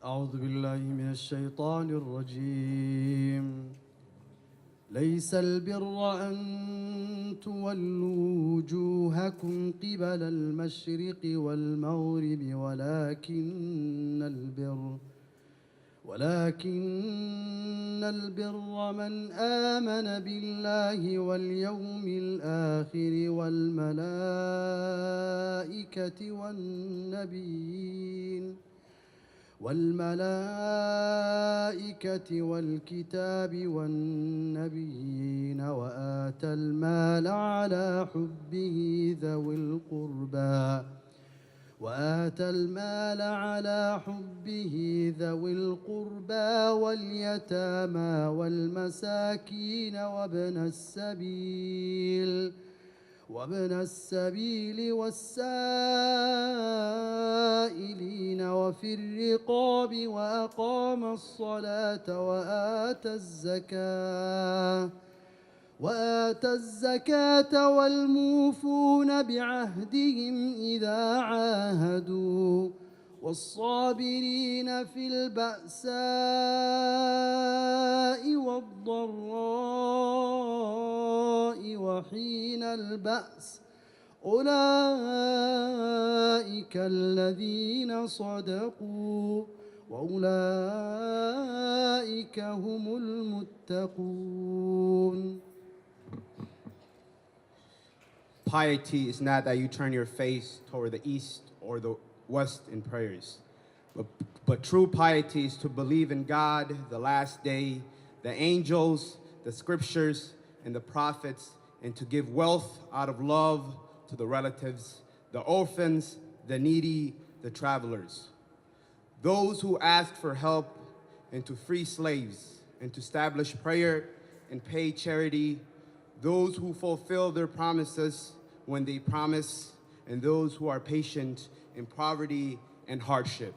أعوذ بالله من الشيطان الرجيم ليس البر أن تولوا وجوهكم قبل المشرق والمغرب ولكن البر من آمن بالله واليوم الآخر والملائكة والكتاب والنبيين وآتى المال على حبه ذوي القربى واليتامى والمساكين وابن السبيل والسائلين وفي الرقاب وأقام الصلاة وآتى الزكاة والموفون بعهدهم إذا عاهدوا والصابرين في البأساء والضراء وحين البأس أولئك الذين صدقوا وأولئك هم المتقون. Piety is not that you turn your face toward the east or the west in prayers, but true piety is to believe in God, the last day, the angels, the scriptures, and the prophets, and to give wealth out of love to the relatives, the orphans, the needy, the travelers, those who ask for help, and to free slaves, and to establish prayer and pay charity, those who fulfill their promises when they promise, and those who are patient in poverty and hardship.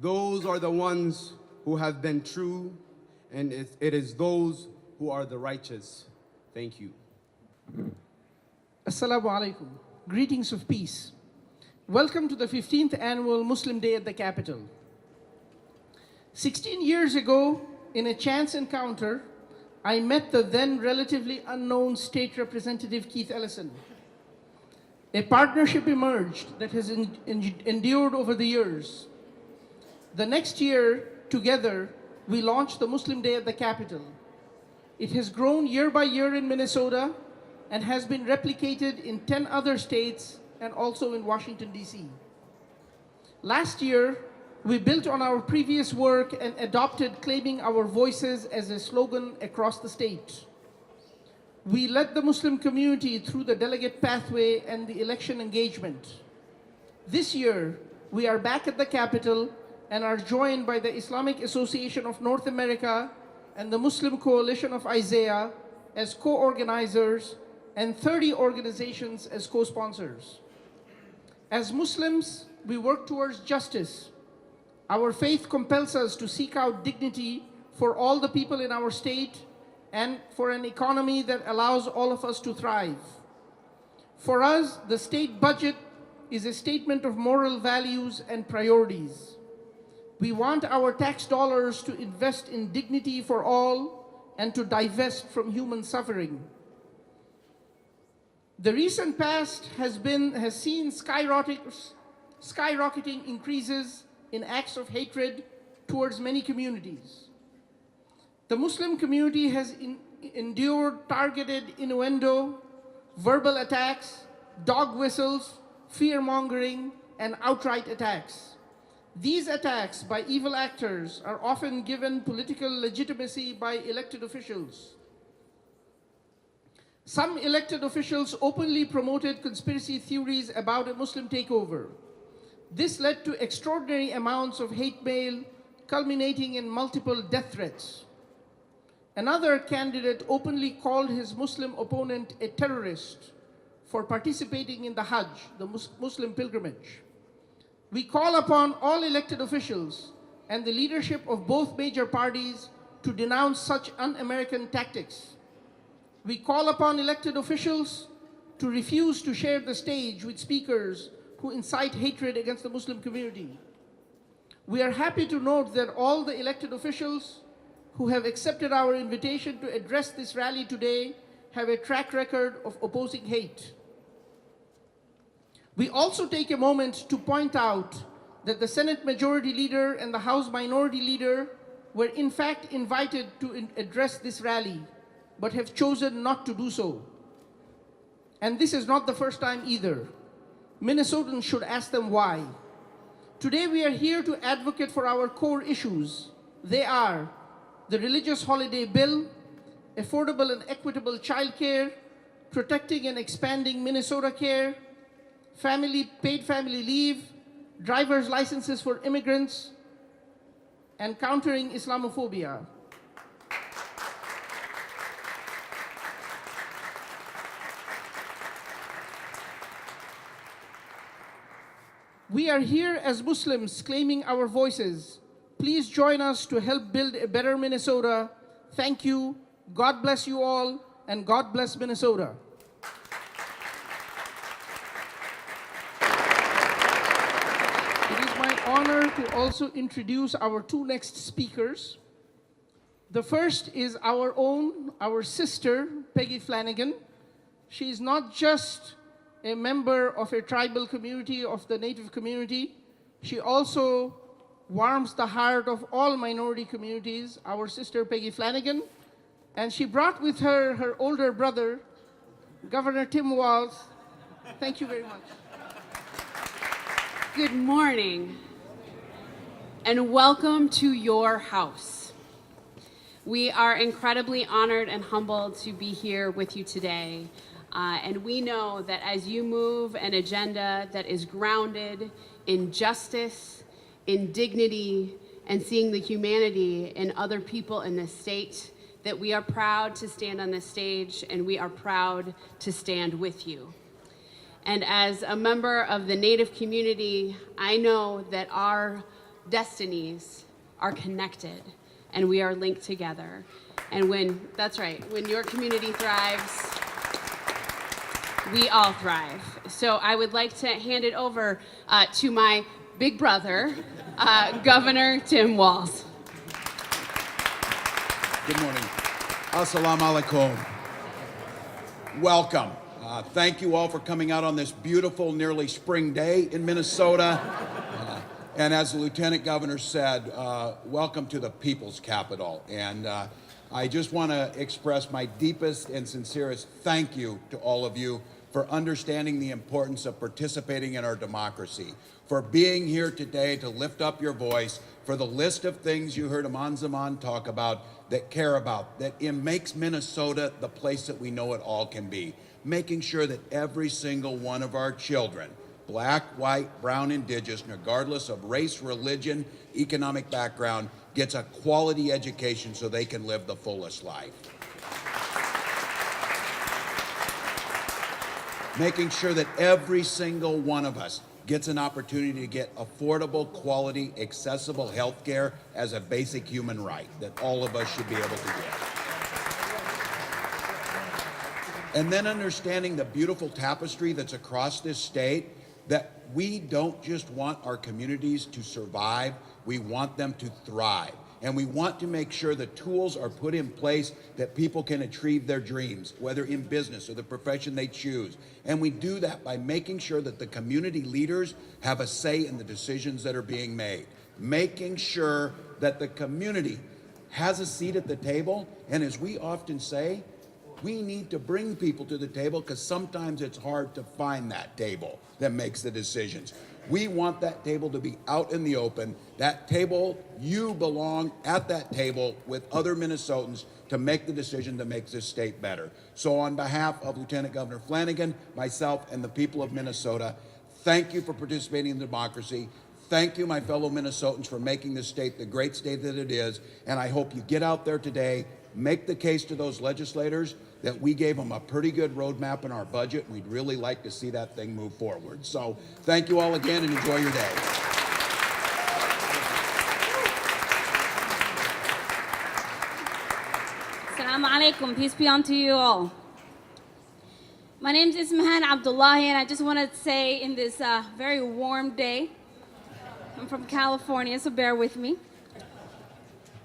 Those are the ones who have been true, and it is those who are the righteous. Thank you. Assalamu alaikum. Greetings of peace. Welcome to the 15th annual Muslim Day at the Capitol. 16 years ago, in a chance encounter, I met the then relatively unknown State Representative Keith Ellison. A partnership emerged that has endured over the years. The next year, together, we launched the Muslim Day at the Capitol. It has grown year by year in Minnesota and has been replicated in 10 other states and also in Washington, D.C. Last year, we built on our previous work and adopted claiming our voices as a slogan across the state. We led the Muslim community through the delegate pathway and the election engagement. This year, we are back at the Capitol and are joined by the Islamic Association of North America and the Muslim Coalition of Isaiah as co-organizers and 30 organizations as co-sponsors. As Muslims, we work towards justice. Our faith compels us to seek out dignity for all the people in our state and for an economy that allows all of us to thrive. For us, the state budget is a statement of moral values and priorities. We want our tax dollars to invest in dignity for all and to divest from human suffering. The recent past has seen skyrocketing increases in acts of hatred towards many communities. The Muslim community has endured targeted innuendo, verbal attacks, dog whistles, fear-mongering, and outright attacks. These attacks by evil actors are often given political legitimacy by elected officials. Some elected officials openly promoted conspiracy theories about a Muslim takeover. This led to extraordinary amounts of hate mail, culminating in multiple death threats. Another candidate openly called his Muslim opponent a terrorist for participating in the Hajj, the Muslim pilgrimage. We call upon all elected officials and the leadership of both major parties to denounce such un-American tactics. We call upon elected officials to refuse to share the stage with speakers who incite hatred against the Muslim community. We are happy to note that all the elected officials who have accepted our invitation to address this rally today have a track record of opposing hate. We also take a moment to point out that the Senate Majority Leader and the House Minority Leader were in fact invited to address this rally, but have chosen not to do so. And this is not the first time either. Minnesotans should ask them why. Today we are here to advocate for our core issues. They are the religious holiday bill, affordable and equitable childcare, protecting and expanding Minnesota Care, paid family leave, driver's licenses for immigrants, and countering Islamophobia. We are here as Muslims claiming our voices. Please join us to help build a better Minnesota. Thank you. God bless you all, and God bless Minnesota. It is my honor to also introduce our two next speakers. The first is our sister, Peggy Flanagan. She is not just a member of a tribal community, of the Native community. She also warms the heart of all minority communities, our sister Peggy Flanagan. And she brought with her her older brother, Governor Tim Walz. Thank you very much. Good morning, and welcome to your house. We are incredibly honored and humbled to be here with you today. And we know that as you move an agenda that is grounded in justice, in dignity, and seeing the humanity in other people in this state, that we are proud to stand on this stage and we are proud to stand with you. And as a member of the Native community, I know that our destinies are connected and we are linked together. And when your community thrives, we all thrive. So I would like to hand it over to my big brother, Governor Tim Walz. Good morning. Assalamu alaikum. Welcome. Thank you all for coming out on this beautiful, nearly spring day in Minnesota. And as the Lieutenant Governor said, welcome to the People's Capital. And I just want to express my deepest and sincerest thank you to all of you for understanding the importance of participating in our democracy, for being here today to lift up your voice, for the list of things you heard Aman Zaman talk about that care about, that it makes Minnesota the place that we know it all can be, making sure that every single one of our children, black, white, brown, indigenous, regardless of race, religion, economic background, gets a quality education so they can live the fullest life. Making sure that every single one of us gets an opportunity to get affordable, quality, accessible health care as a basic human right that all of us should be able to get. And then understanding the beautiful tapestry that's across this state, that we don't just want our communities to survive, we want them to thrive. And we want to make sure the tools are put in place that people can achieve their dreams, whether in business or the profession they choose. And we do that by making sure that the community leaders have a say in the decisions that are being made. Making sure that the community has a seat at the table. And as we often say, we need to bring people to the table because sometimes it's hard to find that table that makes the decisions. We want that table to be out in the open. That table, you belong at that table with other Minnesotans to make the decision that makes this state better. So on behalf of Lieutenant Governor Flanagan, myself, and the people of Minnesota, thank you for participating in democracy. Thank you, my fellow Minnesotans, for making this state the great state that it is. And I hope you get out there today, make the case to those legislators that we gave them a pretty good roadmap in our budget. We'd really like to see that thing move forward. So thank you all again and enjoy your day. Assalamu alaikum, peace be unto you all. My name is Ismahan Abdullahi, and I just want to say in this very warm day, I'm from California, so bear with me.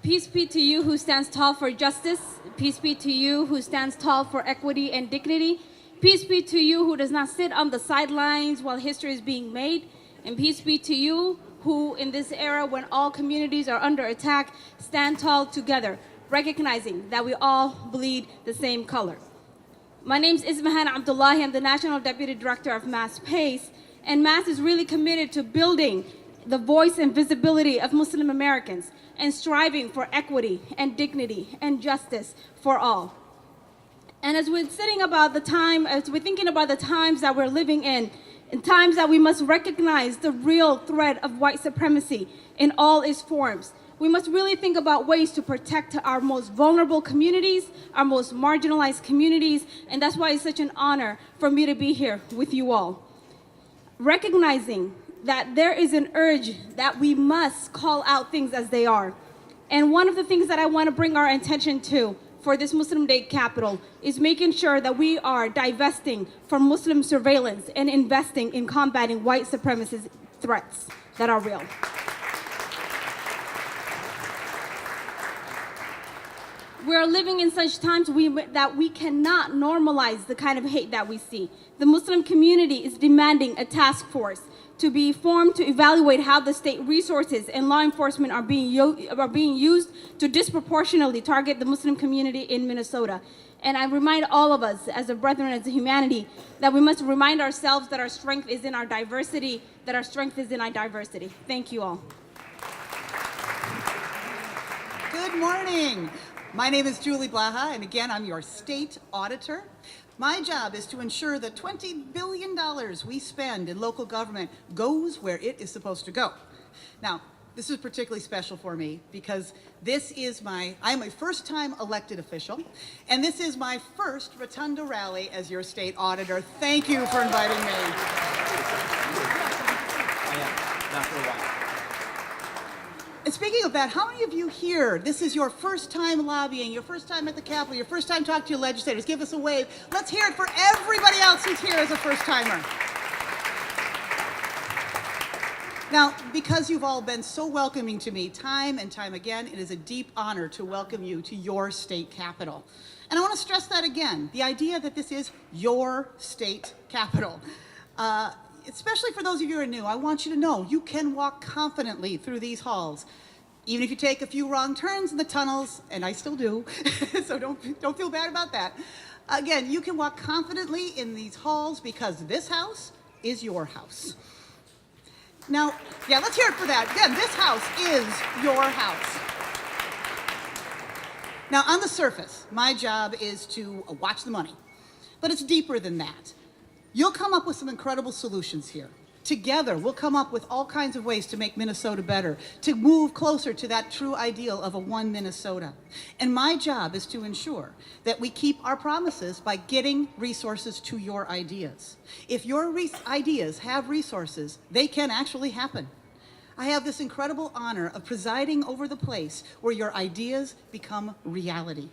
Peace be to you who stands tall for justice. Peace be to you who stands tall for equity and dignity. Peace be to you who does not sit on the sidelines while history is being made. And peace be to you who, in this era when all communities are under attack, stand tall together, recognizing that we all bleed the same color. My name is Ismahan Abdullahi. I'm the National Deputy Director of Mass PACE, and Mass is really committed to building the voice and visibility of Muslim Americans and striving for equity and dignity and justice for all. And as we're thinking about the times that we're living in times that we must recognize the real threat of white supremacy in all its forms, we must really think about ways to protect our most vulnerable communities, our most marginalized communities, and that's why it's such an honor for me to be here with you all. Recognizing that there is an urge that we must call out things as they are. And one of the things that I want to bring our attention to for this Muslim Day capital is making sure that we are divesting from Muslim surveillance and investing in combating white supremacist threats that are real. We are living in such times that we cannot normalize the kind of hate that we see. The Muslim community is demanding a task force to be formed to evaluate how the state resources and law enforcement are being used to disproportionately target the Muslim community in Minnesota. And I remind all of us, as a brethren, as a humanity, that we must remind ourselves that our strength is in our diversity, Thank you all. Good morning. My name is Julie Blaha, and again, I'm your state auditor. My job is to ensure that $20 billion we spend in local government goes where it is supposed to go. Now, this is particularly special for me because I'm a first-time elected official, and this is my first Rotunda rally as your state auditor. Thank you for inviting me. And speaking of that, how many of you here, this is your first time lobbying, your first time at the Capitol, your first time talking to your legislators? Give us a wave. Let's hear it for everybody else who's here as a first timer. Now, because you've all been so welcoming to me time and time again, it is a deep honor to welcome you to your state capitol. And I want to stress that again, the idea that this is your state capitol. Especially for those of you who are new, I want you to know you can walk confidently through these halls. Even if you take a few wrong turns in the tunnels, and I still do, so don't feel bad about that. Again, you can walk confidently in these halls because this house is your house. Now, yeah, let's hear it for that. Again, this house is your house. Now, on the surface, my job is to watch the money, but it's deeper than that. You'll come up with some incredible solutions here. Together, we'll come up with all kinds of ways to make Minnesota better, to move closer to that true ideal of a one Minnesota. And my job is to ensure that we keep our promises by getting resources to your ideas. If your ideas have resources, they can actually happen. I have this incredible honor of presiding over the place where your ideas become reality.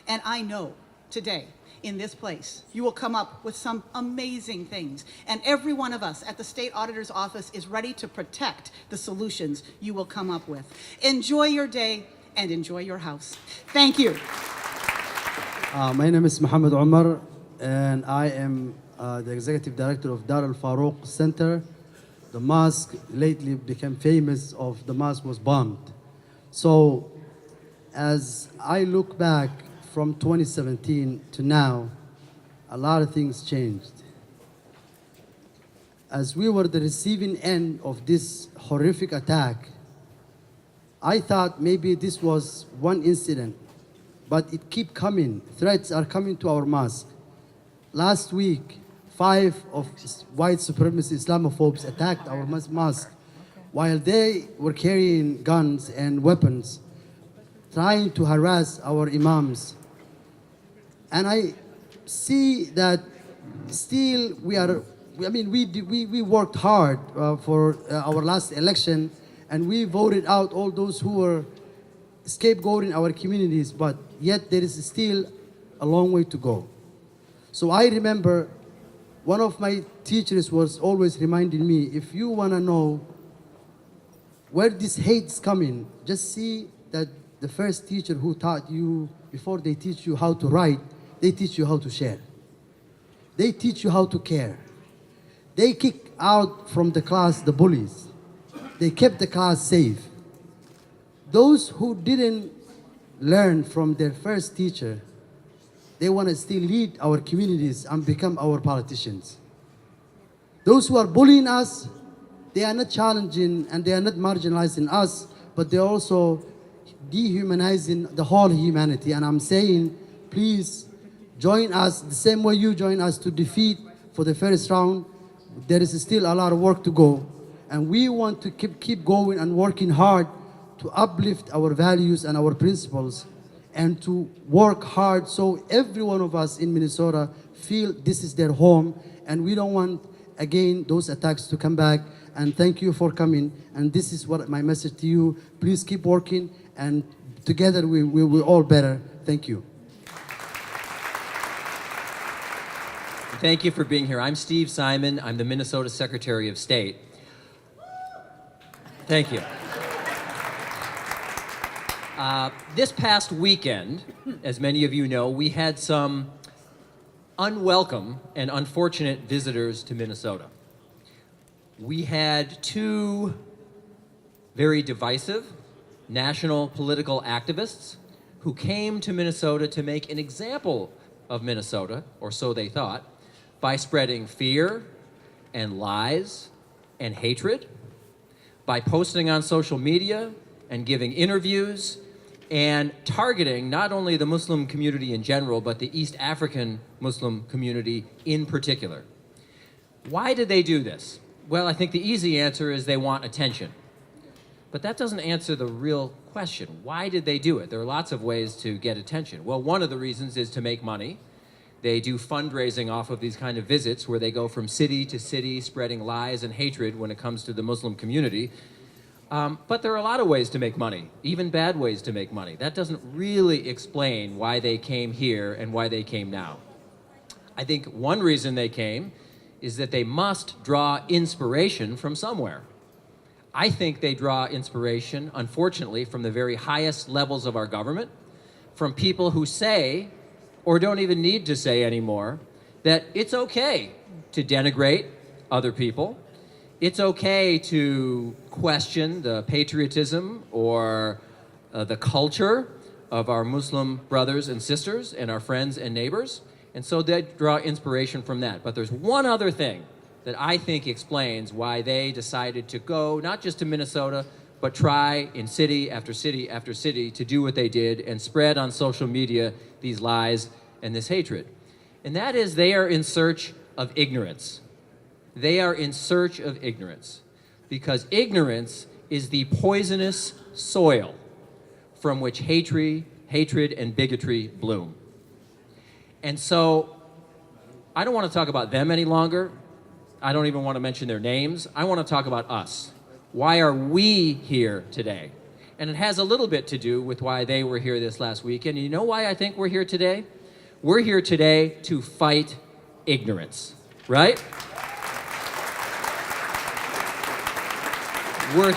And I know today, in this place, you will come up with some amazing things. And every one of us at the State Auditor's Office is ready to protect the solutions you will come up with. Enjoy your day and enjoy your house. Thank you. My name is Mohammed Omar, and I am the Executive Director of Dar al-Farouk Center. The mosque lately became famous of the mosque was bombed. So as I look back from 2017 to now, a lot of things changed. As we were the receiving end of this horrific attack, I thought maybe this was one incident, but it keep coming. Threats are coming to our mosque. Last week, 5 of white supremacist Islamophobes attacked our mosque while they were carrying guns and weapons, trying to harass our imams. And I see that still we worked hard for our last election, and we voted out all those who were scapegoating our communities, but yet there is still a long way to go. So I remember one of my teachers was always reminding me, if you want to know where this hate's coming, just see that the first teacher who taught you, before they teach you how to write, they teach you how to share. They teach you how to care. They kick out from the class the bullies. They kept the class safe. Those who didn't learn from their first teacher, they want to still lead our communities and become our politicians. Those who are bullying us, they are not challenging and they are not marginalizing us, but they're also dehumanizing the whole humanity. And I'm saying, please join us the same way you join us to defeat for the first round. There is still a lot of work to go. And we want to keep going and working hard to uplift our values and our principles and to work hard so every one of us in Minnesota feel this is their home, and we don't want, again, those attacks to come back. And thank you for coming. And this is what my message to you. Please keep working, and together we will all better. Thank you. Thank you for being here. I'm Steve Simon. I'm the Minnesota Secretary of State. Thank you. This past weekend, as many of you know, we had some unwelcome and unfortunate visitors to Minnesota. We had two very divisive national political activists who came to Minnesota to make an example of Minnesota, or so they thought, by spreading fear and lies and hatred, by posting on social media and giving interviews and targeting not only the Muslim community in general, but the East African Muslim community in particular. Why did they do this? Well, I think the easy answer is they want attention. But that doesn't answer the real question. Why did they do it? There are lots of ways to get attention. Well, one of the reasons is to make money. They do fundraising off of these kind of visits where they go from city to city spreading lies and hatred when it comes to the Muslim community. But there are a lot of ways to make money, even bad ways to make money. That doesn't really explain why they came here and why they came now. I think one reason they came is that they must draw inspiration from somewhere. I think they draw inspiration, unfortunately, from the very highest levels of our government, from people who say, or don't even need to say anymore, that it's okay to denigrate other people. It's okay to question the patriotism or the culture of our Muslim brothers and sisters and our friends and neighbors. And so they draw inspiration from that. But there's one other thing that I think explains why they decided to go, not just to Minnesota, but try in city after city after city to do what they did and spread on social media these lies and this hatred. And that is they are in search of ignorance. They are in search of ignorance, because ignorance is the poisonous soil from which hatred and bigotry bloom. And so I don't want to talk about them any longer. I don't even want to mention their names. I want to talk about us. Why are we here today? And it has a little bit to do with why they were here this last weekend. And you know why I think we're here today? We're here today to fight ignorance, right? We're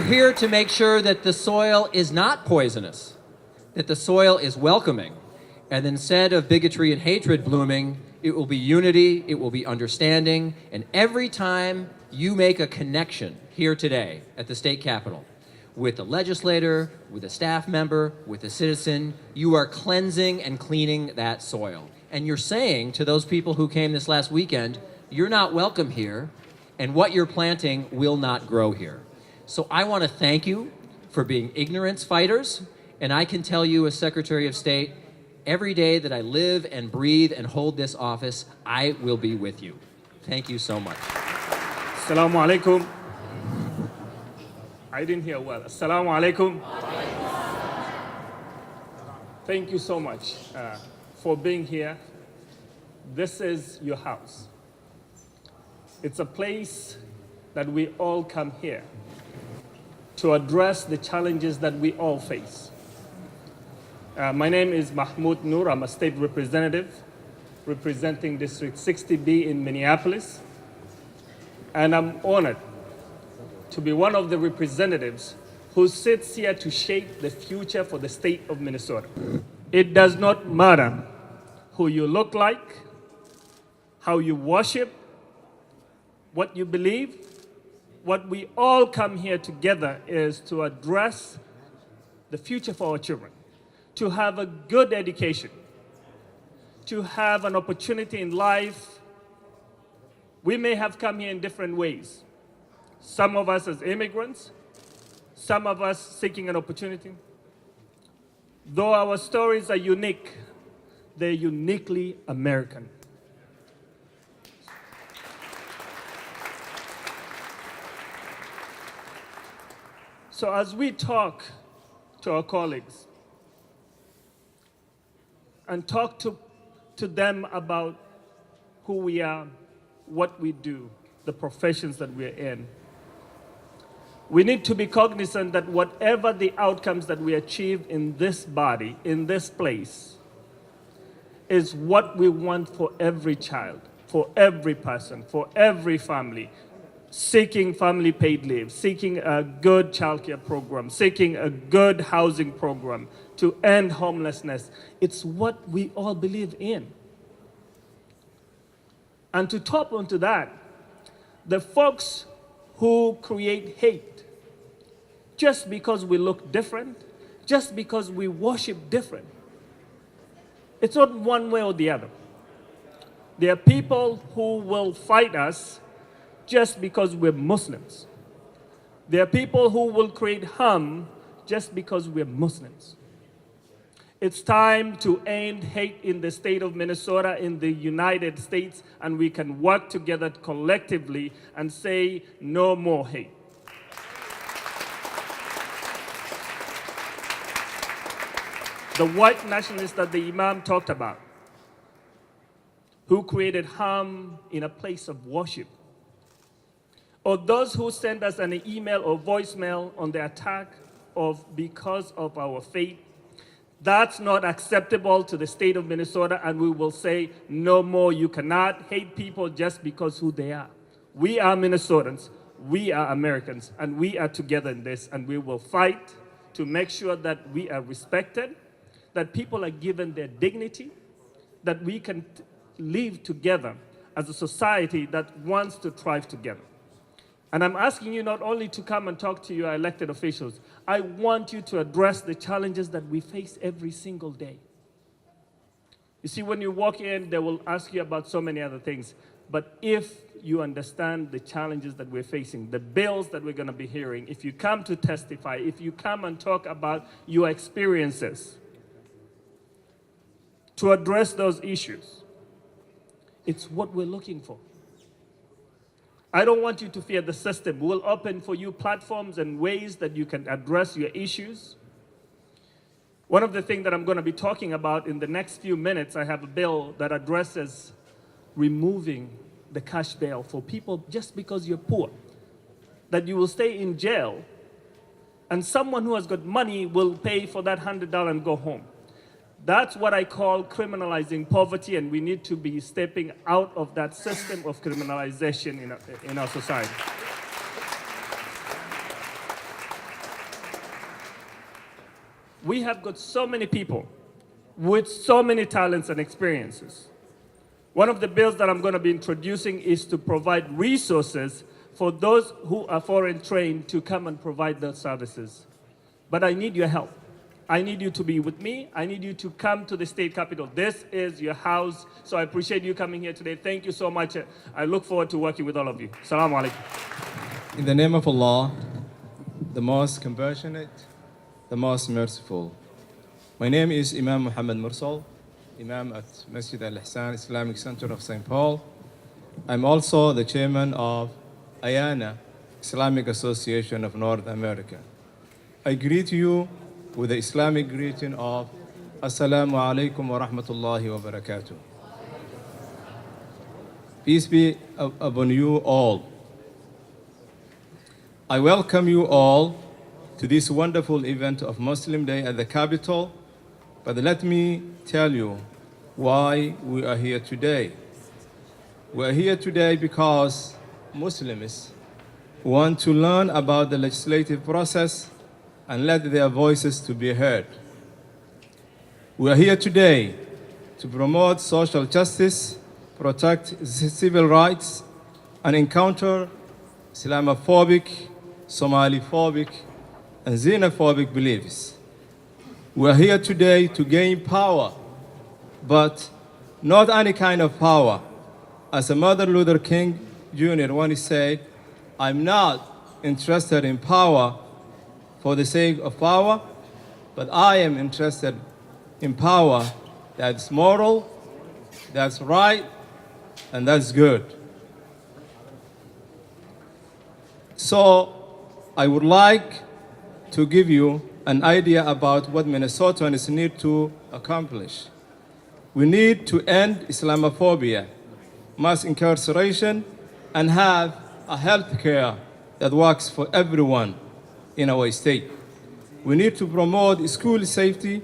here to make sure that the soil is not poisonous, that the soil is welcoming. And instead of bigotry and hatred blooming, it will be unity, it will be understanding. And every time you make a connection here today at the state capitol with a legislator, with a staff member, with a citizen, you are cleansing and cleaning that soil. And you're saying to those people who came this last weekend, you're not welcome here, and what you're planting will not grow here. So I want to thank you for being ignorance fighters, and I can tell you as Secretary of State, every day that I live and breathe and hold this office, I will be with you. Thank you so much. Assalamu alaikum. I didn't hear well. Assalamu alaikum. Thank you so much for being here. This is your house. It's a place that we all come here to address the challenges that we all face. My name is Mahmoud Noor. I'm a state representative representing District 60B in Minneapolis. And I'm honored to be one of the representatives who sits here to shape the future for the state of Minnesota. It does not matter who you look like, how you worship, what you believe. What we all come here together is to address the future for our children, to have a good education, to have an opportunity in life. We may have come here in different ways. Some of us as immigrants, some of us seeking an opportunity. Though our stories are unique, they're uniquely American. So as we talk to our colleagues and talk to them about who we are, what we do, the professions that we're in, we need to be cognizant that whatever the outcomes that we achieve in this body, in this place, is what we want for every child, for every person, for every family, seeking family paid leave, seeking a good childcare program, seeking a good housing program to end homelessness. It's what we all believe in. And to top onto that, the folks who create hate, just because we look different, just because we worship different, it's not one way or the other. There are people who will fight us just because we're Muslims. There are people who will create harm just because we're Muslims. It's time to end hate in the state of Minnesota, in the United States, and we can work together collectively and say no more hate. The white nationalists that the Imam talked about, who created harm in a place of worship, or those who send us an email or voicemail on the attack because of our faith, that's not acceptable to the state of Minnesota, and we will say no more. You cannot hate people just because who they are. We are Minnesotans, we are Americans, and we are together in this, and we will fight to make sure that we are respected, that people are given their dignity, that we can live together as a society that wants to thrive together. And I'm asking you not only to come and talk to your elected officials, I want you to address the challenges that we face every single day. You see, when you walk in, they will ask you about so many other things. But if you understand the challenges that we're facing, the bills that we're going to be hearing, if you come to testify, if you come and talk about your experiences, to address those issues, it's what we're looking for. I don't want you to fear the system. We'll open for you platforms and ways that you can address your issues. One of the things that I'm going to be talking about in the next few minutes, I have a bill that addresses removing the cash bail for people just because you're poor. That you will stay in jail and someone who has got money will pay for that $100 and go home. That's what I call criminalizing poverty, and we need to be stepping out of that system of criminalization in our society. We have got so many people with so many talents and experiences. One of the bills that I'm going to be introducing is to provide resources for those who are foreign trained to come and provide those services. But I need your help. I need you to be with me. I need you to come to the state capitol. This is your house, so I appreciate you coming here today. Thank you so much. I look forward to working with all of you. Assalamu alaikum. In the name of Allah, the most compassionate, the most merciful. My name is Imam Muhammad Mursal, Imam at Masjid Al-Ihsan Islamic Center of St. Paul. I'm also the chairman of Ayana, Islamic Association of North America. I greet you with the Islamic greeting of Assalamu alaikum wa rahmatullahi wa barakatuh. Peace be upon you all. I welcome you all to this wonderful event of Muslim Day at the Capitol, but let me tell you why we are here today. We are here today because Muslims want to learn about the legislative process and let their voices to be heard. We are here today to promote social justice, protect civil rights, and encounter Islamophobic, Somaliphobic, and xenophobic beliefs. We are here today to gain power, but not any kind of power. As Martin Luther King Jr. once said, I'm not interested in power for the sake of power, but I am interested in power that's moral, that's right, and that's good. So I would like to give you an idea about what Minnesotans need to accomplish. We need to end Islamophobia, mass incarceration, and have a health care that works for everyone in our state. We need to promote school safety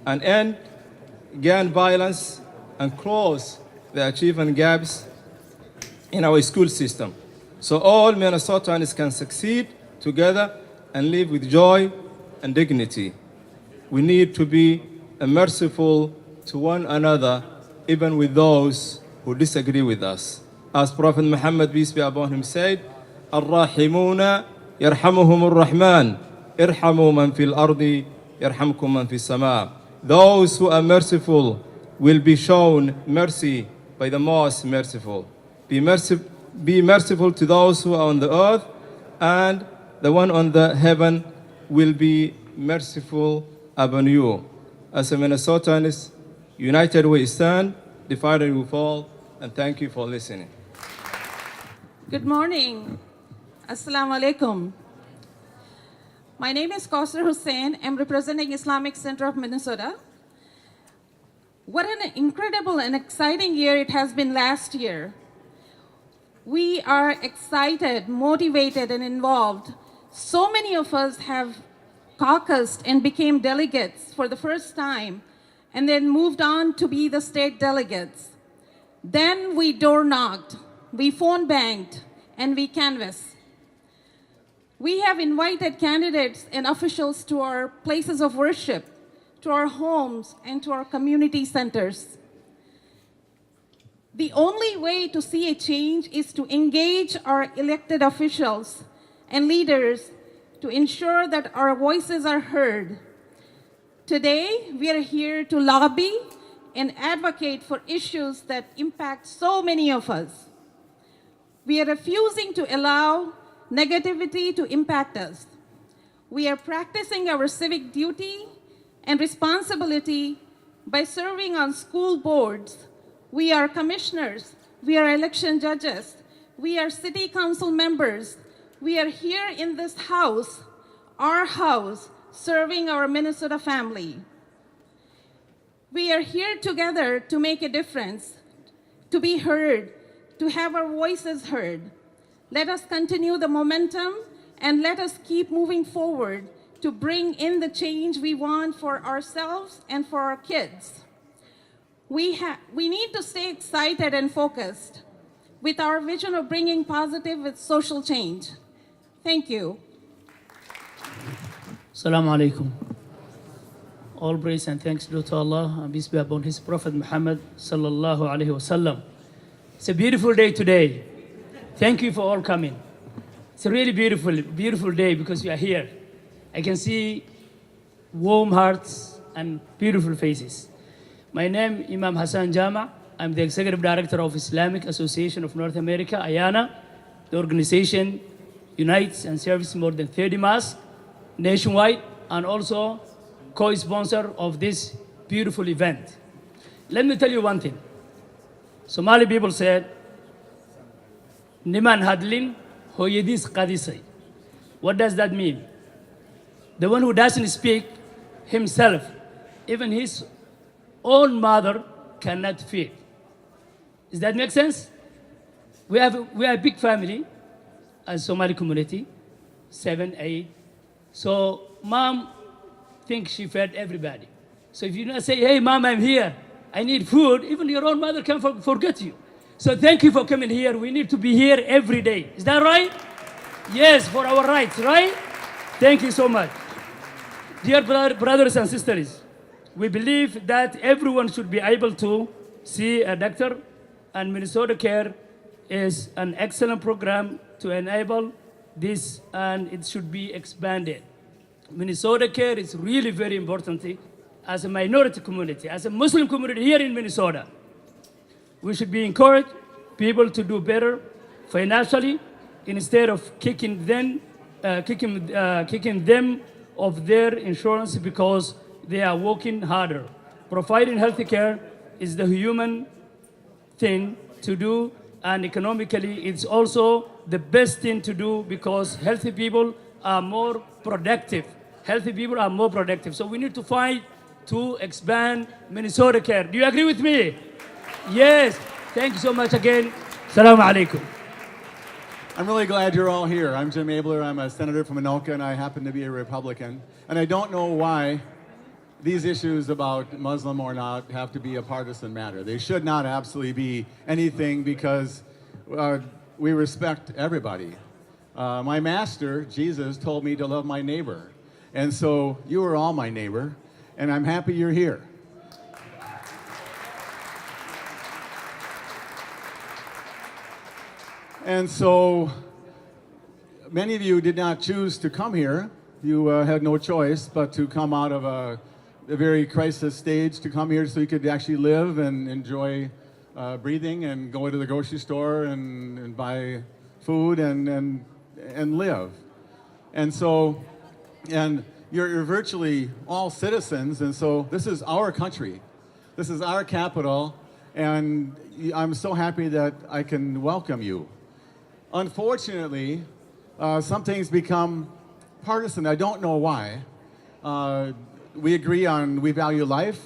and end gun violence and close the achievement gaps in our school system so all Minnesotans can succeed together and live with joy and dignity. We need to be merciful to one another, even with those who disagree with us. As Prophet Muhammad, peace be upon him, said, Ar-Rahimuna yarhamuhum ar-Rahman, irhamu man fil ardi, yarhamkum man fis sama. Those who are merciful will be shown mercy by the most merciful. Be merciful to those who are on the earth, and the one on the heaven will be merciful upon you. As a Minnesotans, united we stand, divided we fall, and thank you for listening. Good morning. Assalamu alaikum. My name is Kausar Hussain. I'm representing Islamic Center of Minnesota. What an incredible and exciting year it has been last year. We are excited, motivated, and involved. So many of us have caucused and became delegates for the first time, and then moved on to be the state delegates. Then we door knocked, we phone banged, and we canvassed. We have invited candidates and officials to our places of worship, to our homes, and to our community centers. The only way to see a change is to engage our elected officials and leaders to ensure that our voices are heard. Today, we are here to lobby and advocate for issues that impact so many of us. We are refusing to allow negativity to impact us. We are practicing our civic duty and responsibility by serving on school boards. We are commissioners, we are election judges, we are city council members. We are here in this house, our house, serving our Minnesota family. We are here together to make a difference, to be heard, to have our voices heard. Let us continue the momentum and let us keep moving forward to bring in the change we want for ourselves and for our kids. We need to stay excited and focused with our vision of bringing positive social change. Thank you. Assalamu alaikum. All praise and thanks due to Allah and peace be upon His Prophet Muhammad sallallahu alaihi wasallam. It's a beautiful day today. Thank you for all coming. It's a really beautiful day because you are here. I can see warm hearts and beautiful faces. My name is Imam Hassan Jama. I'm the Executive Director of Islamic Association of North America, IANA. The organization unites and serves more than 30 mosques nationwide and also co-sponsor of this beautiful event. Let me tell you one thing. Somali people said, Niman hadlin hoyedis qadisai. What does that mean? The one who doesn't speak himself, even his own mother cannot feed. Does that make sense? We are a big family as Somali community, 7, 8. So mom thinks she fed everybody. So if you not say, hey mom, I'm here, I need food, even your own mother can forget you. So thank you for coming here. We need to be here every day. Is that right? Yes, for our rights, right? Thank you so much. Dear brothers and sisters, we believe that everyone should be able to see a doctor, and Minnesota Care is an excellent program to enable this, and it should be expanded. Minnesota Care is really very important as a minority community, as a Muslim community here in Minnesota. We should be encouraged people to do better financially instead of kicking them of their insurance because they are working harder. Providing health care is the human thing to do, and economically it's also the best thing to do because healthy people are more productive. Healthy people are more productive. So we need to fight to expand Minnesota Care. Do you agree with me? Yes. Thank you so much again. Assalamu alaikum. I'm really glad you're all here. I'm Jim Abler. I'm a senator from Anoka, and I happen to be a Republican. And I don't know why these issues about Muslim or not have to be a partisan matter. They should not absolutely be anything because we respect everybody. My master, Jesus, told me to love my neighbor. And so you are all my neighbor, and I'm happy you're here. And so many of you did not choose to come here. You had no choice but to come out of a very crisis stage to come here so you could actually live and enjoy breathing and go to the grocery store and buy food and live. And so, and you're virtually all citizens, and so this is our country. This is our capital, and I'm so happy that I can welcome you. Unfortunately, some things become partisan. I don't know why. We value life,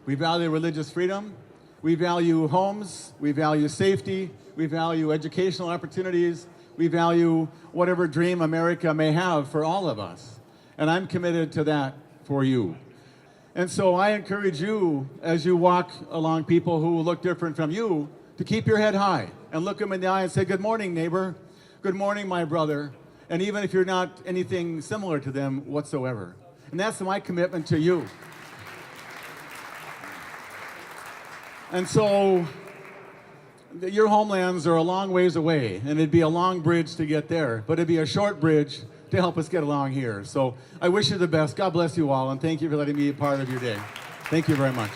we value religious freedom, we value homes, we value safety, we value educational opportunities, we value whatever dream America may have for all of us. And I'm committed to that for you. And so I encourage you, as you walk along people who look different from you, to keep your head high and look them in the eye and say, good morning, neighbor. Good morning, my brother. And even if you're not anything similar to them whatsoever. And that's my commitment to you. And so your homelands are a long ways away, and it'd be a long bridge to get there, but it'd be a short bridge to help us get along here. So I wish you the best. God bless you all, and thank you for letting me be a part of your day. Thank you very much.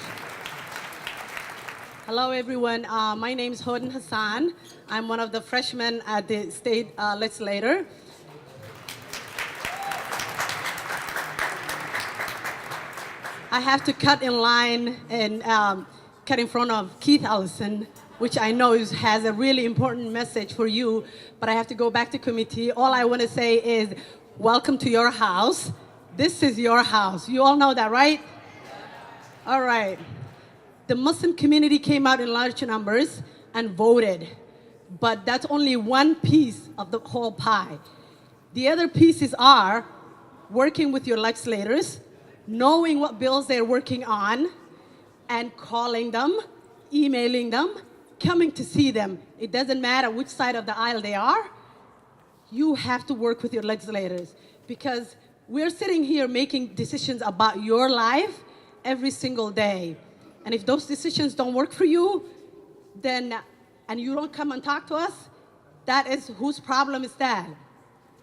Hello, everyone. My name is Hoden Hassan. I'm one of the freshmen at the state legislature. I have to cut in line and cut in front of Keith Ellison, which I know has a really important message for you, but I have to go back to committee. All I want to say is, welcome to your house. This is your house. You all know that, right? All right. The Muslim community came out in large numbers and voted, but that's only one piece of the whole pie. The other pieces are working with your legislators, knowing what bills they're working on, and calling them, emailing them, coming to see them. It doesn't matter which side of the aisle they are. You have to work with your legislators because we're sitting here making decisions about your life every single day. And if those decisions don't work for you, then, and you don't come and talk to us, that is, whose problem is that?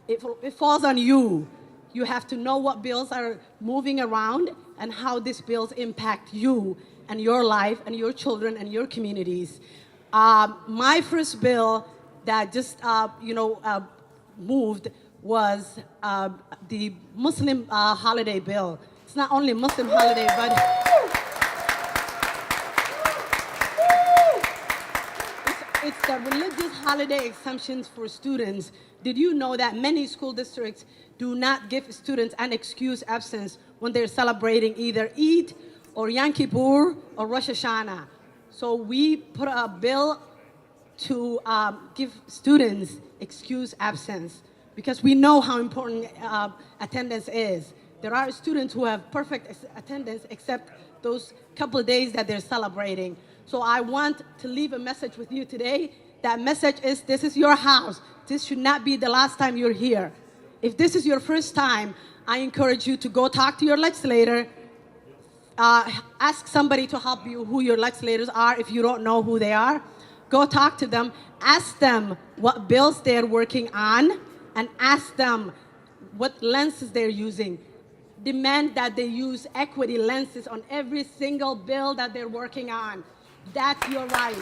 It falls on you. You have to know what bills are moving around and how these bills impact you and your life and your children and your communities. My first bill that just, moved was the Muslim holiday bill. It's not only Muslim holiday, but it's the religious holiday exemptions for students. Did you know that many school districts do not give students an excuse absence when they're celebrating either Eid or Yom Kippur or Rosh Hashanah? So we put a bill to give students excuse absence because we know how important attendance is. There are students who have perfect attendance except those couple of days that they're celebrating. So I want to leave a message with you today. That message is, this is your house. this should not be the last time you're here. If this is your first time, I encourage you to go talk to your legislator. Ask somebody to help you who your legislators are if you don't know who they are. Go talk to them. Ask them what bills they're working on, and ask them what lenses they're using. Demand that they use equity lenses on every single bill that they're working on. That's your right.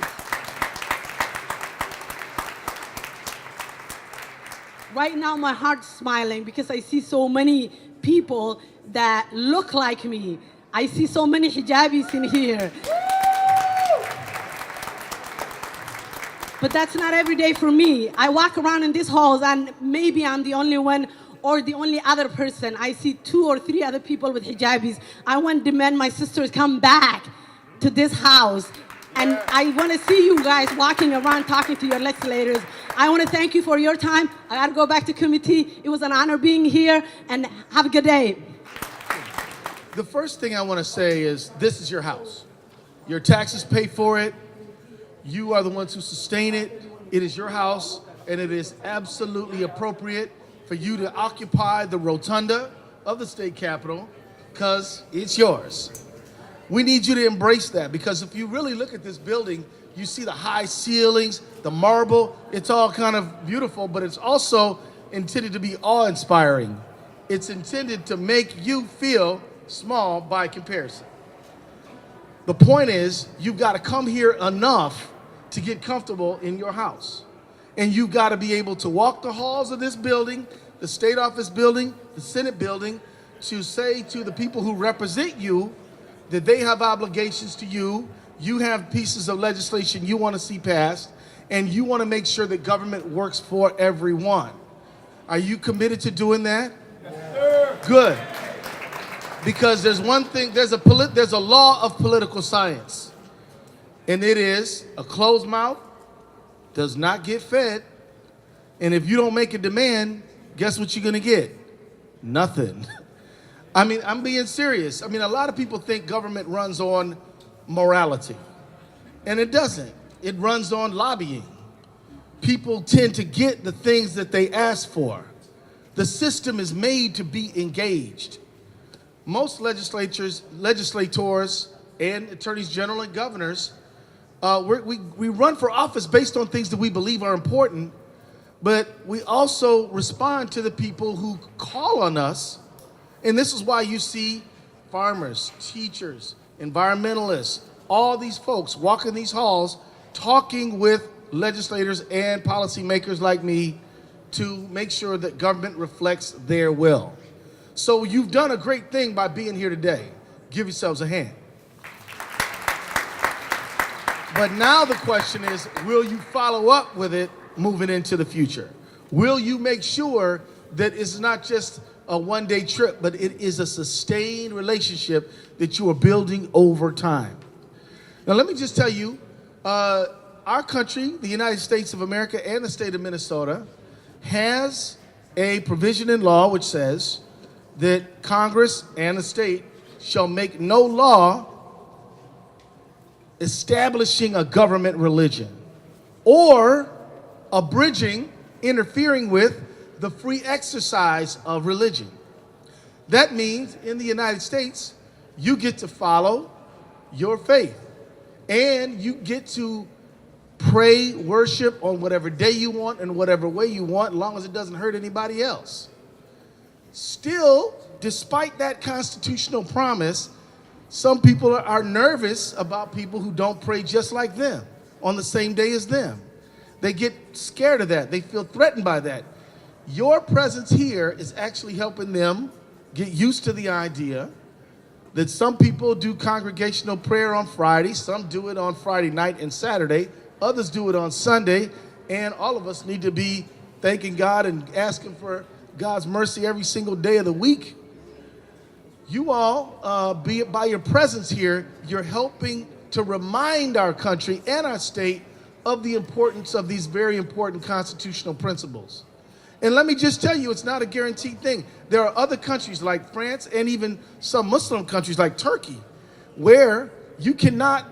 Right now, my heart's smiling because I see so many people that look like me. I see so many hijabis in here. But that's not every day for me. I walk around in these halls and maybe I'm the only one or the only other person. I see 2 or 3 other people with hijabis. I want to demand my sisters come back to this house. And I want to see you guys walking around talking to your legislators. I want to thank you for your time. I got to go back to committee. It was an honor being here, and have a good day. The first thing I want to say is this is your house. Your taxes pay for it. You are the ones who sustain it. It is your house, and it is absolutely appropriate for you to occupy the rotunda of the state capitol because it's yours. We need you to embrace that, because if you really look at this building, you see the high ceilings, the marble, it's all kind of beautiful, but it's also intended to be awe-inspiring. It's intended to make you feel small by comparison. The point is, you've got to come here enough to get comfortable in your house. And you've got to be able to walk the halls of this building, the state office building, the Senate building, to say to the people who represent you that they have obligations to you, you have pieces of legislation you want to see passed, and you want to make sure that government works for everyone. Are you committed to doing that? Yes, sir. Good. Because there's one thing, there's a law of political science, and it is a closed mouth does not get fed, and if you don't make a demand, guess what you're gonna get? Nothing. I mean, I'm being serious. I mean, a lot of people think government runs on morality, and it doesn't. It runs on lobbying. People tend to get the things that they ask for. The system is made to be engaged. Most legislators and attorneys general and governors, we run for office based on things that we believe are important, but we also respond to the people who call on us. And this is why you see farmers, teachers, environmentalists, all these folks walking these halls talking with legislators and policymakers like me to make sure that government reflects their will. So you've done a great thing by being here today. Give yourselves a hand. But now the question is, will you follow up with it moving into the future? Will you make sure that it's not just a one-day trip, but it is a sustained relationship that you are building over time? Now, let me just tell you, our country, the United States of America and the state of Minnesota, has a provision in law which says that Congress and the state shall make no law establishing a government religion or abridging, interfering with the free exercise of religion. That means in the United States, you get to follow your faith and you get to pray, worship on whatever day you want and whatever way you want, as long as it doesn't hurt anybody else. Still, despite that constitutional promise, some people are nervous about people who don't pray just like them on the same day as them. They get scared of that. They feel threatened by that. Your presence here is actually helping them get used to the idea that some people do congregational prayer on Friday, some do it on Friday night and Saturday, others do it on Sunday, and all of us need to be thanking God and asking for God's mercy every single day of the week. You all, be it by your presence here, you're helping to remind our country and our state of the importance of these very important constitutional principles. And let me just tell you, it's not a guaranteed thing. There are other countries like France and even some Muslim countries like Turkey where you cannot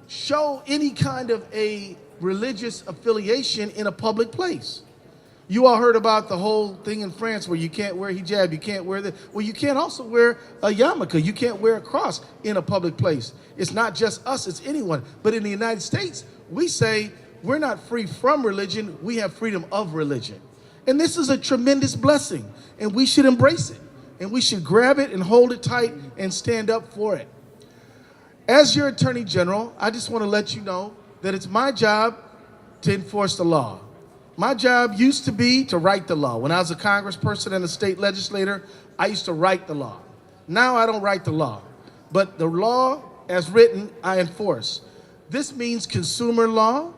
show any kind of a religious affiliation in a public place. You all heard about the whole thing in France where you can't wear hijab, you can't wear well, you can't also wear a yarmulke, you can't wear a cross in a public place. It's not just us, it's anyone. But in the United States, we say we're not free from religion, we have freedom of religion. And this is a tremendous blessing, and we should embrace it. And we should grab it and hold it tight and stand up for it. As your Attorney General, I just want to let you know that it's my job to enforce the law. My job used to be to write the law. When I was a congressperson and a state legislator, I used to write the law. Now I don't write the law, but the law as written, I enforce. This means consumer law.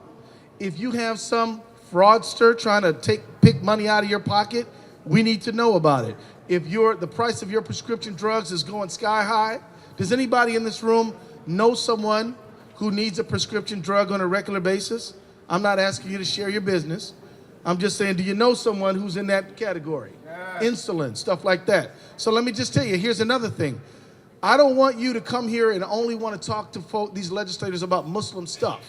If you have some fraudster trying to pick money out of your pocket, we need to know about it. If the price of your prescription drugs is going sky high, does anybody in this room know someone who needs a prescription drug on a regular basis? I'm not asking you to share your business. I'm just saying, do you know someone who's in that category? Insulin, stuff like that. So let me just tell you, here's another thing. I don't want you to come here and only want to talk to these legislators about Muslim stuff.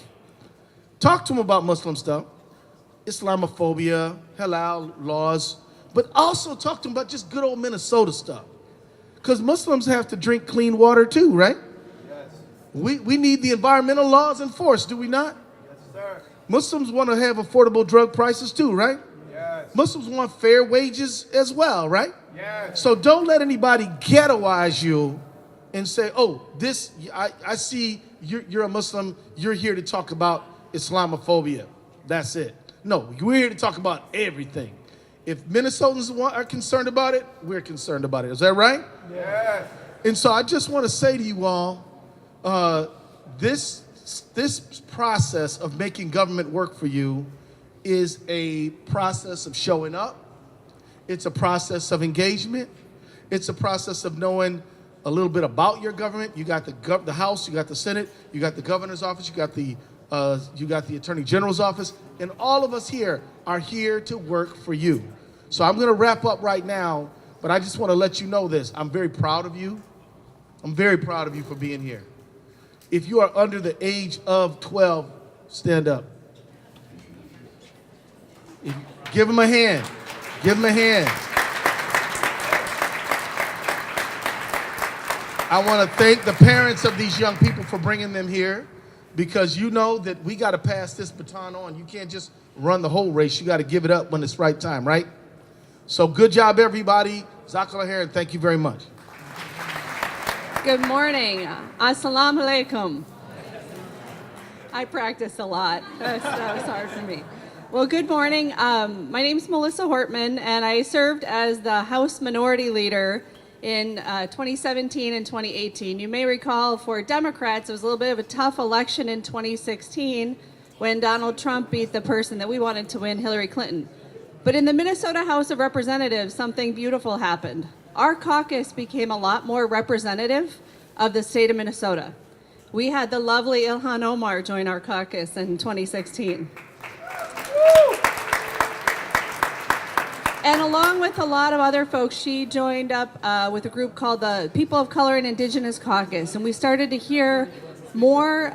Talk to them about Muslim stuff, Islamophobia, halal laws, but also talk to them about just good old Minnesota stuff. Because Muslims have to drink clean water too, right? Yes. We need the environmental laws enforced, do we not? Yes, sir. Muslims want to have affordable drug prices too, right? Yes. Muslims want fair wages as well, right? Yes. So don't let anybody ghettoize you and say, oh, I see you're a Muslim, you're here to talk about Islamophobia. That's it. No, we're here to talk about everything. If Minnesotans are concerned about it, we're concerned about it. Is that right? Yes. And so I just want to say to you all, this process of making government work for you is a process of showing up. It's a process of engagement. It's a process of knowing a little bit about your government. You got the House, you got the Senate, you got the governor's office, you got the Attorney General's office, and all of us here are here to work for you. So I'm going to wrap up right now, but I just want to let you know this. I'm very proud of you. I'm very proud of you for being here. If you are under the age of 12, stand up. Give them a hand. Give them a hand. I want to thank the parents of these young people for bringing them here, because you know that we got to pass this baton on. You can't just run the whole race. You got to give it up when it's right time, right? So good job, everybody. Jazakallah khair, and thank you very much. Good morning. Assalamu alaikum. I practice a lot. That was hard for me. Well, good morning. My name is Melissa Hortman, and I served as the House Minority Leader in 2017 and 2018. You may recall for Democrats, it was a little bit of a tough election in 2016 when Donald Trump beat the person that we wanted to win, Hillary Clinton. But in the Minnesota House of Representatives, something beautiful happened. Our caucus became a lot more representative of the state of Minnesota. We had the lovely Ilhan Omar join our caucus in 2016. And along with a lot of other folks, she joined up with a group called the People of Color and Indigenous Caucus. And we started to hear more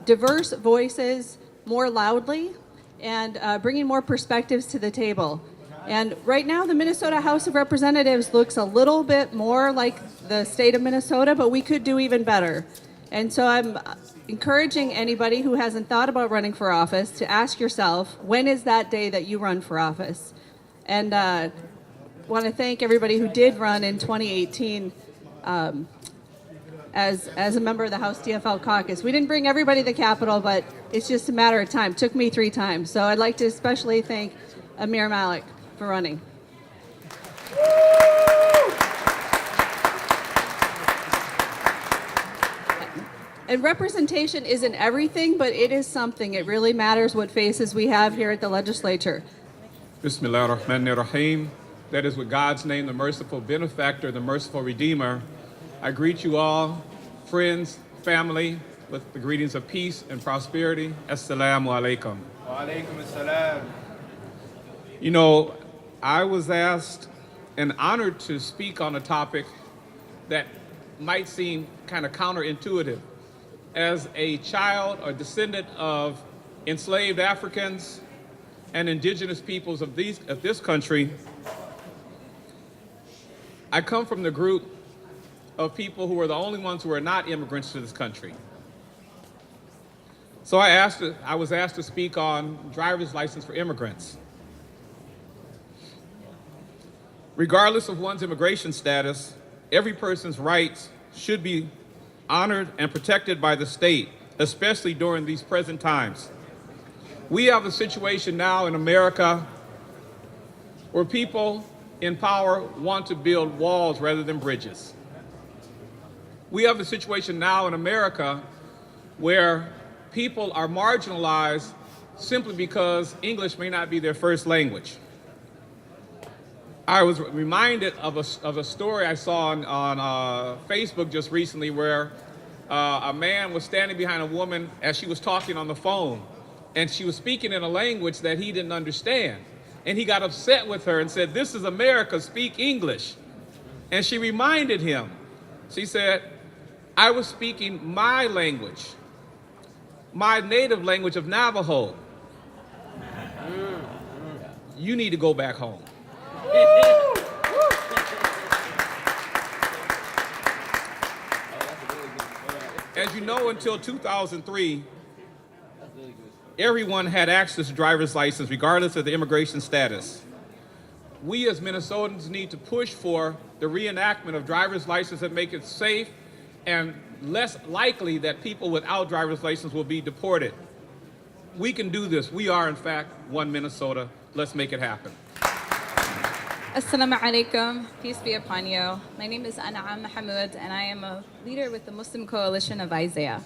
diverse voices more loudly and bringing more perspectives to the table. And right now, the Minnesota House of Representatives looks a little bit more like the state of Minnesota, but we could do even better. And so I'm encouraging anybody who hasn't thought about running for office to ask yourself, when is that day that you run for office? And want to thank everybody who did run in 2018 as a member of the House DFL caucus. We didn't bring everybody to the Capitol, but it's just a matter of time. It took me 3 times. So I'd like to especially thank Amir Malik for running. And representation isn't everything, but it is something. It really matters what faces we have here at the legislature. Bismillah ar-Rahman ar-Rahim. That is with God's name, the merciful benefactor, the merciful redeemer. I greet you all, friends, family, with the greetings of peace and prosperity. Assalamu alaikum. Wa alaikum assalam. You know, I was asked and honored to speak on a topic that might seem kind of counterintuitive. As a child or descendant of enslaved Africans and indigenous peoples of this country, I come from the group of people who are the only ones who are not immigrants to this country. So I was asked to speak on driver's license for immigrants. Regardless of one's immigration status, every person's rights should be honored and protected by the state, especially during these present times. We have a situation now in America where people in power want to build walls rather than bridges. We have a situation now in America where people are marginalized simply because English may not be their first language. I was reminded of a story I saw on Facebook just recently where a man was standing behind a woman as she was talking on the phone, and she was speaking in a language that he didn't understand. And he got upset with her and said, "This is America, speak English." And she reminded him, she said, "I was speaking my language, my native language of Navajo. You need to go back home." As you know, until 2003, everyone had access to driver's license regardless of the immigration status. We as Minnesotans need to push for the reenactment of driver's license that make it safe and less likely that people without driver's license will be deported. We can do this. We are, in fact, one Minnesota. Let's make it happen. Assalamu alaikum, peace be upon you. My name is An'am Mahmoud, and I am a leader with the Muslim Coalition of Isaiah.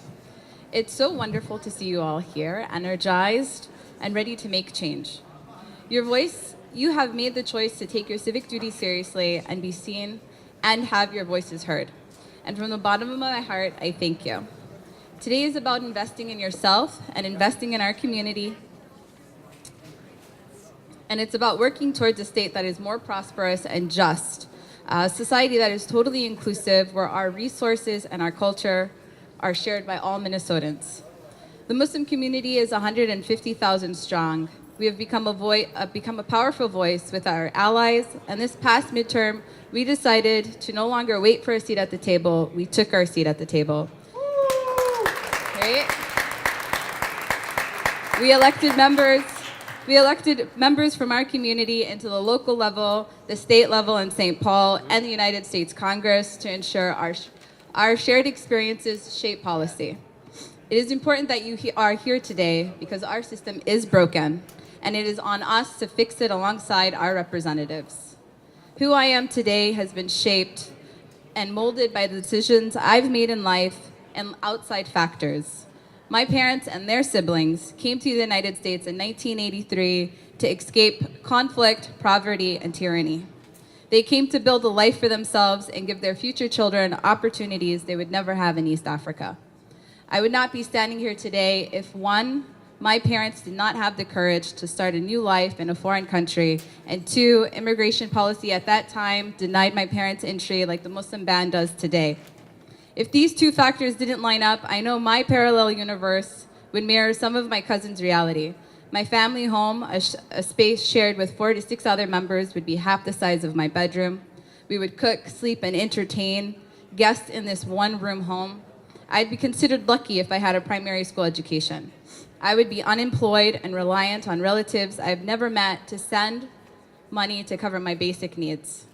It's so wonderful to see you all here, energized and ready to make change. Your voice, you have made the choice to take your civic duty seriously and be seen and have your voices heard. And from the bottom of my heart, I thank you. Today is about investing in yourself and investing in our community. And it's about working towards a state that is more prosperous and just, a society that is totally inclusive, where our resources and our culture are shared by all Minnesotans. The Muslim community is 150,000 strong. We have become a powerful voice with our allies, and this past midterm, we decided to no longer wait for a seat at the table. We took our seat at the table. Right? We elected members from our community into the local level, the state level in St. Paul, and the United States Congress to ensure our shared experiences shape policy. It is important that you are here today because our system is broken, and it is on us to fix it alongside our representatives. Who I am today has been shaped and molded by the decisions I've made in life and outside factors. My parents and their siblings came to the United States in 1983 to escape conflict, poverty, and tyranny. They came to build a life for themselves and give their future children opportunities they would never have in East Africa. I would not be standing here today if, one, my parents did not have the courage to start a new life in a foreign country, and two, immigration policy at that time denied my parents entry like the Muslim ban does today. If these two factors didn't line up, I know my parallel universe would mirror some of my cousins' reality. My family home, a space shared with 4 to 6 other members, would be half the size of my bedroom. We would cook, sleep, and entertain guests in this one-room home. I'd be considered lucky if I had a primary school education. I would be unemployed and reliant on relatives I've never met to send money to cover my basic needs.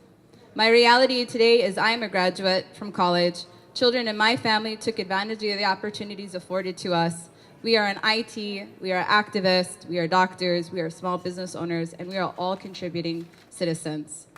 My reality today is I am a graduate from college. Children in my family took advantage of the opportunities afforded to us. We are in IT, we are activists, we are doctors, we are small business owners, and we are all contributing citizens.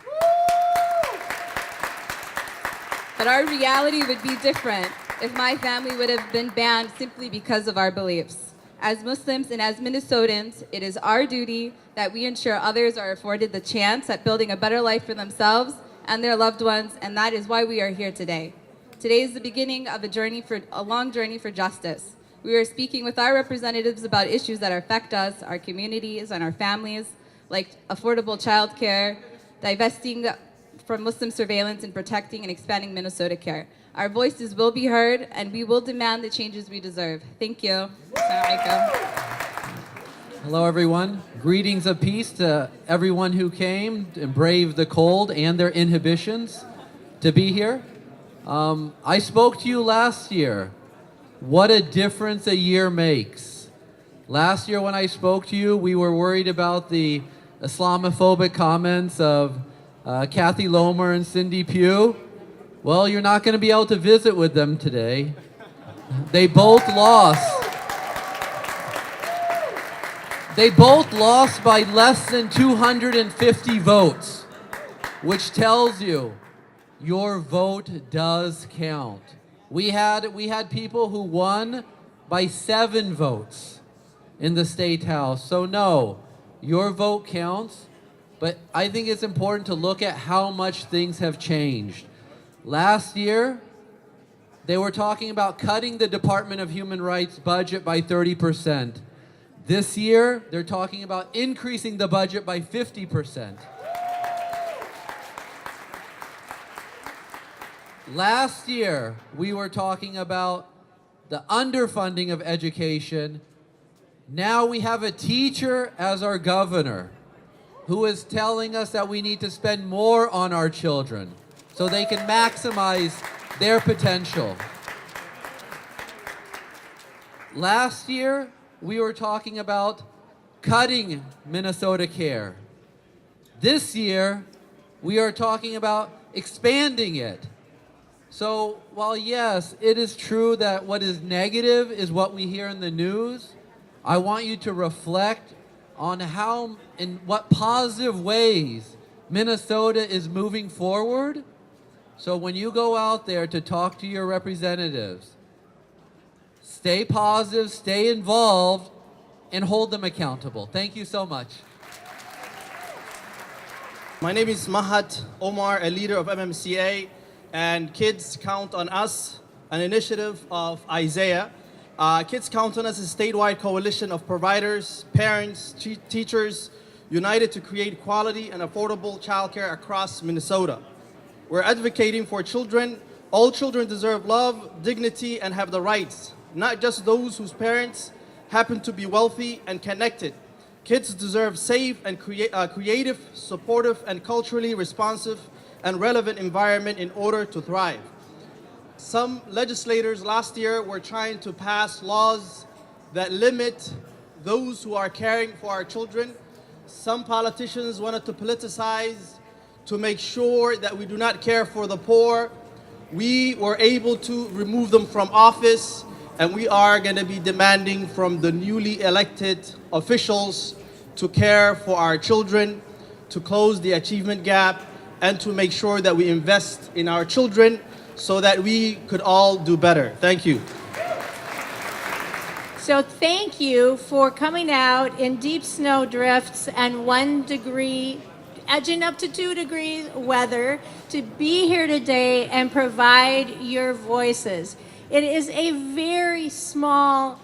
But our reality would be different if my family would have been banned simply because of our beliefs. As Muslims and as Minnesotans, it is our duty that we ensure others are afforded the chance at building a better life for themselves and their loved ones, and that is why we are here today. Today is the beginning of a long journey for justice. We are speaking with our representatives about issues that affect us, our communities, and our families, like affordable childcare, divesting from Muslim surveillance, and protecting and expanding Minnesota care. Our voices will be heard, and we will demand the changes we deserve. Thank you. Assalamu alaikum. Hello, everyone. Greetings of peace to everyone who came and braved the cold and their inhibitions to be here. I spoke to you last year. What a difference a year makes. Last year when I spoke to you, we were worried about the Islamophobic comments of Kathy Lomer and Cindy Pugh. Well, you're not going to be able to visit with them today. They both lost. They both lost by less than 250 votes, which tells you your vote does count. We had people who won by 7 votes in the State House. So no, your vote counts, but I think it's important to look at how much things have changed. Last year, they were talking about cutting the Department of Human Rights budget by 30%. This year, they're talking about increasing the budget by 50%. Last year, we were talking about the underfunding of education. Now we have a teacher as our governor who is telling us that we need to spend more on our children so they can maximize their potential. Last year, we were talking about cutting Minnesota Care. This year, we are talking about expanding it. So while yes, it is true that what is negative is what we hear in the news, I want you to reflect on how, in what positive ways Minnesota is moving forward. So when you go out there to talk to your representatives, stay positive, stay involved, and hold them accountable. Thank you so much. My name is Mahat Omar, a leader of MMCA, and Kids Count on Us, an initiative of Isaiah. Kids Count on Us is a statewide coalition of providers, parents, teachers, united to create quality and affordable childcare across Minnesota. We're advocating for children. All children deserve love, dignity, and have the rights, not just those whose parents happen to be wealthy and connected. Kids deserve safe and creative, supportive, and culturally responsive and relevant environment in order to thrive. Some legislators last year were trying to pass laws that limit those who are caring for our children. Some politicians wanted to politicize to make sure that we do not care for the poor. We were able to remove them from office, and we are going to be demanding from the newly elected officials to care for our children, to close the achievement gap, and to make sure that we invest in our children so that we could all do better. Thank you. So thank you for coming out in deep snow drifts and 1 degree, edging up to 2 degrees weather to be here today and provide your voices. It is a very small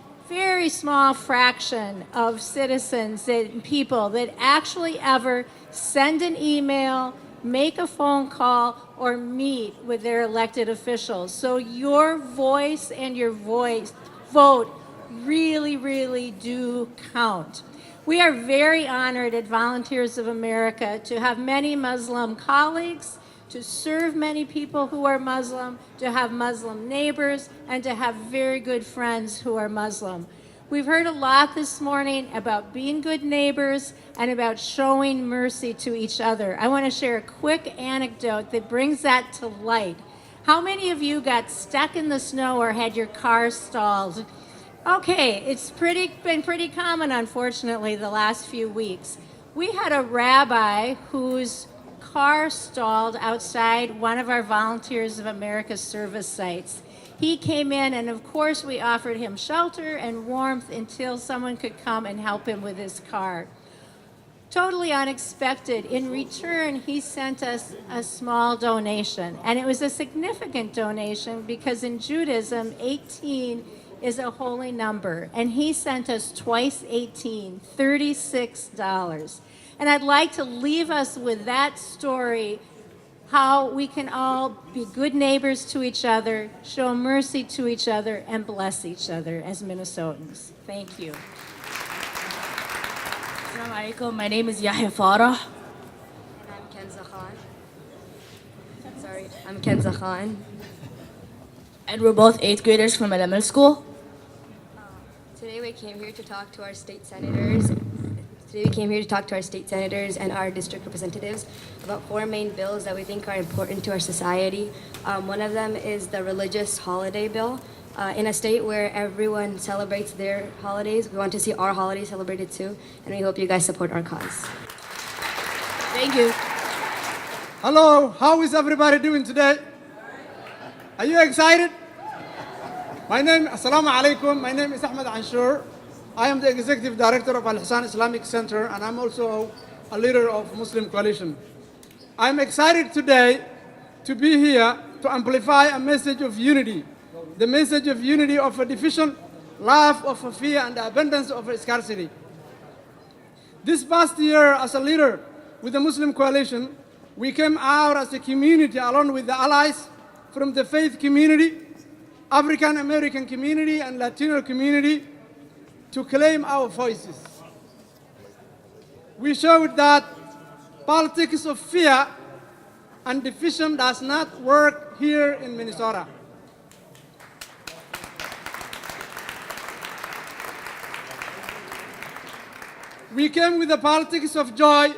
fraction of citizens and people that actually ever send an email, make a phone call, or meet with their elected officials. So your voice and your vote really, really do count. We are very honored at Volunteers of America to have many Muslim colleagues, to serve many people who are Muslim, to have Muslim neighbors, and to have very good friends who are Muslim. We've heard a lot this morning about being good neighbors and about showing mercy to each other. I want to share a quick anecdote that brings that to light. How many of you got stuck in the snow or had your car stalled? Okay, it's been pretty common, unfortunately, the last few weeks. We had a rabbi whose car stalled outside one of our Volunteers of America service sites. He came in, and of course we offered him shelter and warmth until someone could come and help him with his car. Totally unexpected. In return, he sent us a small donation, and it was a significant donation because in Judaism, 18 is a holy number, and he sent us twice 18, $36. And I'd like to leave us with that story, how we can all be good neighbors to each other, show mercy to each other, and bless each other as Minnesotans. Thank you. Assalamu alaikum. My name is Yahya Farah. And I'm Kenza Khan. Sorry, I'm Kenza Khan. And we're both 8th graders from elementary school. Today we came here to talk to our state senators. Today we came here to talk to our state senators and our district representatives about 4 main bills that we think are important to our society. One of them is the religious holiday bill. In a state where everyone celebrates their holidays, we want to see our holidays celebrated too, and we hope you guys support our cause. Thank you. Hello, how is everybody doing today? Are you excited? Assalamu alaikum. My name is Ahmed Anshur. I am the Executive Director of Al-Ihsan Islamic Center, and I'm also a leader of Muslim Coalition. I'm excited today to be here to amplify a message of unity, the message of unity of a division, love of a fear, and the abundance of a scarcity. This past year, as a leader with the Muslim Coalition, we came out as a community along with the allies from the faith community, African American community, and Latino community to claim our voices. We showed that politics of fear and division does not work here in Minnesota. We came with the politics of joy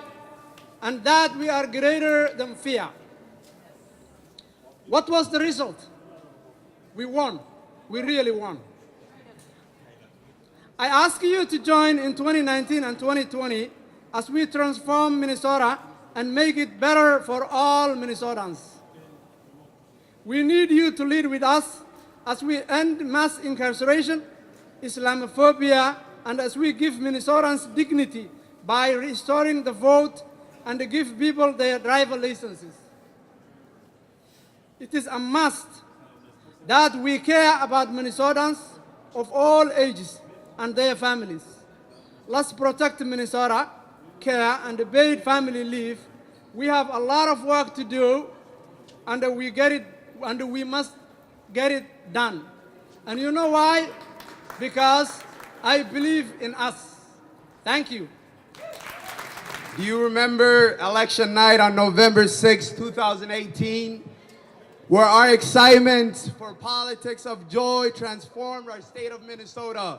and that we are greater than fear. What was the result? We won. We really won. I ask you to join in 2019 and 2020 as we transform Minnesota and make it better for all Minnesotans. We need you to lead with us as we end mass incarceration, Islamophobia, and as we give Minnesotans dignity by restoring the vote and give people their driver licenses. It is a must that we care about Minnesotans of all ages and their families. Let's protect Minnesota, care, and paid family leave. We have a lot of work to do, and we must get it done. And you know why? Because I believe in us. Thank you. Do you remember election night on November 6, 2018, where our excitement for politics of joy transformed our state of Minnesota?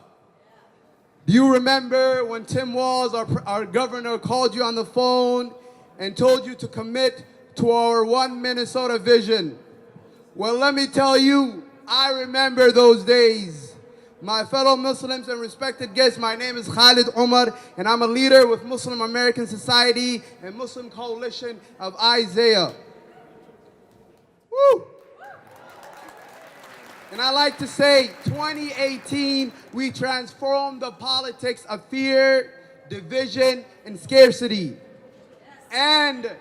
Do you remember when Tim Walz, our governor, called you on the phone and told you to commit to our One Minnesota vision? Well, let me tell you, I remember those days. My fellow Muslims and respected guests, my name is Khalid Omar, and I'm a leader with Muslim American Society and Muslim Coalition of Isaiah. Woo! And I like to say, 2018, we transformed the politics of fear, division, and scarcity, and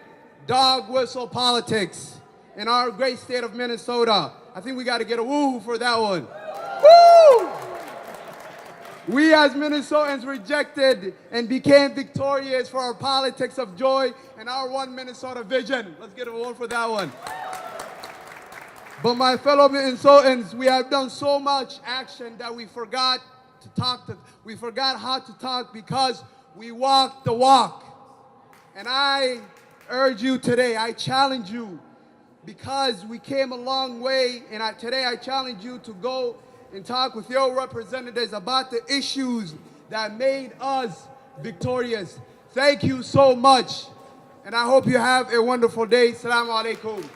dog whistle politics in our great state of Minnesota. I think we got to get a woo for that one. Woo! We as Minnesotans rejected and became victorious for our politics of joy and our One Minnesota vision. Let's get a one for that one. But my fellow Minnesotans, we have done so much action that we forgot how to talk because we walked the walk. And I urge you today, I challenge you, because we came a long way, and today I challenge you to go and talk with your representatives about the issues that made us victorious. Thank you so much, and I hope you have a wonderful day. Assalamu alaikum.